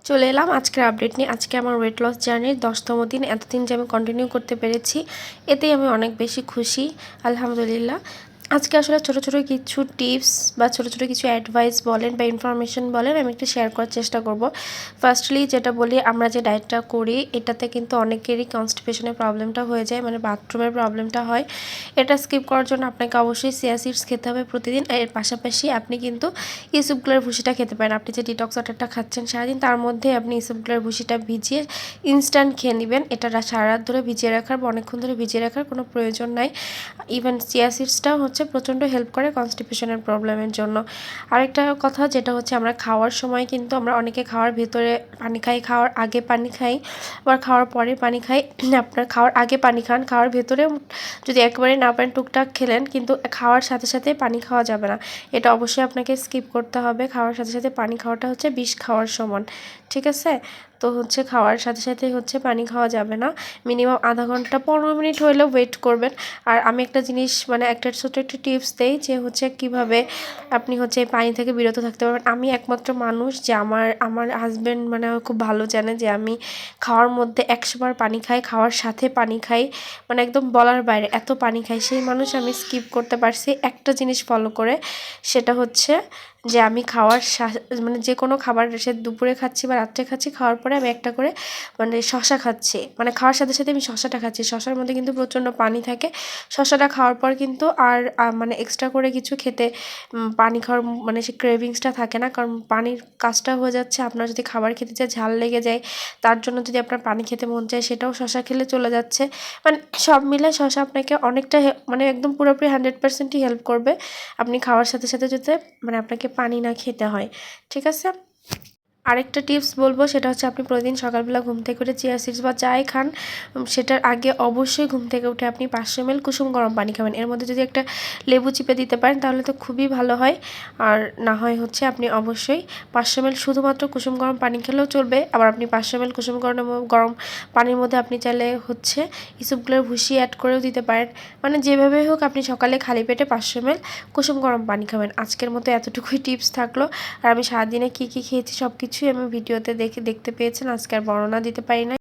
চলে এলাম আজকের আপডেট নিয়ে। আজকে আমার ওয়েট লস জার্নির 10তম দিন। এতদিন যে আমি কন্টিনিউ করতে পেরেছি এতেই আমি অনেক বেশি খুশি, আলহামদুলিল্লাহ। আজকে আসলে ছোটো ছোটো কিছু টিপস বা ছোটো ছোটো কিছু অ্যাডভাইস বলেন বা ইনফরমেশন বলেন আমি একটু শেয়ার করার চেষ্টা করব। ফার্স্টলি যেটা বলি, আমরা যে ডায়েটটা করি এটাতে কিন্তু অনেকেরই কনস্টিপেশনের প্রবলেমটা হয়ে যায়, মানে বাথরুমের প্রবলেমটা হয়। এটা স্কিপ করার জন্য আপনাকে অবশ্যই চিয়া সিডস খেতে হবে প্রতিদিন। এর পাশাপাশি আপনি কিন্তু ইসবগুলের ভুসিটা খেতে পারেন। আপনি যে ডিটক্স ওয়াটারটা খাচ্ছেন সারাদিন, তার মধ্যে আপনি ইসবগুলের ভুসিটা ভিজিয়ে ইনস্ট্যান্ট খেয়ে নেবেন। এটা সারা রাত ধরে ভিজিয়ে রাখার বা অনেকক্ষণ ধরে ভিজিয়ে রাখার কোনো প্রয়োজন নাই। ইভেন চিয়া সিডসটাও হচ্ছে প্রচণ্ড হেল্প করে কনস্টিপেশনের প্রবলেমের জন্য। আরেকটা কথা যেটা হচ্ছে, আমরা খাওয়ার সময় কিন্তু আমরা অনেকে খাওয়ার ভেতরে পানি খাই, খাওয়ার আগে পানি খাই, আবার খাওয়ার পরে পানি খাই। আপনার খাওয়ার আগে পানি খান, খাওয়ার ভেতরে যদি একবারে না পারেন টুকটাক খেলেন, কিন্তু খাওয়ার সাথে সাথে পানি খাওয়া যাবে না। এটা অবশ্যই আপনাকে স্কিপ করতে হবে। খাওয়ার সাথে সাথে পানি খাওয়াটা হচ্ছে বিষ খাওয়ার সমান, ঠিক আছে? তো হচ্ছে খাওয়ার সাথে সাথে হচ্ছে পানি খাওয়া যাবে না। মিনিমাম আধা ঘন্টা 15 মিনিট হলেও ওয়েট করবেন। আর আমি একটা জিনিস মানে একটা ছোটো একটা টিপস দেই, যে হচ্ছে কিভাবে আপনি হচ্ছে পানি থেকে বিরত থাকতে পারবেন। আমি একমাত্র মানুষ যে আমার হাজব্যান্ড মানে খুব ভালো জানে যে আমি খাওয়ার মধ্যে 100 বার পানি খাই, খাওয়ার সাথে পানি খাই, মানে একদম বলার বাইরে এত পানি খাই। সেই মানুষ আমি স্কিপ করতে পারছি একটা জিনিস ফলো করে, সেটা হচ্ছে যে আমি খাওয়ার মানে যে কোনো খাবার, সে দুপুরে খাচ্ছি বা রাত্রে খাচ্ছি, খাওয়ার পরে আমি একটা করে মানে শশা খাচ্ছি। মানে খাওয়ার সাথে সাথে আমি শশাটা খাচ্ছি। শশার মধ্যে কিন্তু প্রচণ্ড পানি থাকে। শশাটা খাওয়ার পর কিন্তু আর মানে এক্সট্রা করে কিছু খেতে পানি খাওয়ার মানে সে ক্রেভিংসটা থাকে না, কারণ পানির কাজটা হয়ে যাচ্ছে। আপনার যদি খাবার খেতে চায় ঝাল লেগে যায়, তার জন্য যদি আপনার পানি খেতে মন চায় সেটাও শশা খেলে চলে যাচ্ছে। মানে সব মিলে শশা আপনাকে অনেকটা মানে একদম পুরোপুরি 100%ই হেল্প করবে আপনি খাওয়ার সাথে সাথে যাতে মানে আপনাকে পানি না খেতে হয়, ঠিক আছে? আরেকটা টিপস বলবো, সেটা হচ্ছে আপনি প্রতিদিন সকালবেলা ঘুম থেকে উঠে চিয়া সিডস বা যাই খান, সেটার আগে অবশ্যই ঘুম থেকে উঠে আপনি 500 ml কুসুম গরম পানি খাবেন। এর মধ্যে যদি একটা লেবু চিপে দিতে পারেন তাহলে তো খুবই ভালো হয়। আর না হয় হচ্ছে আপনি অবশ্যই 500 ml শুধুমাত্র কুসুম গরম পানি খেলেও চলবে। আবার আপনি 500 ml কুসুম গরম পানির মধ্যে আপনি চাইলে হচ্ছে ইসবগুলের ভুসি অ্যাড করেও দিতে পারেন। মানে যেভাবে হোক আপনি সকালে খালি পেটে 500 ml কুসুম গরম পানি খাবেন। আজকের মতো এতটুকুই টিপস থাকলো। আর আমি সারাদিনে কী কী খেয়েছি সব কিছুই আমি ভিডিওতে দেখতে পেয়েছেন। আজকে আর বর্ণনা দিতে পারি না।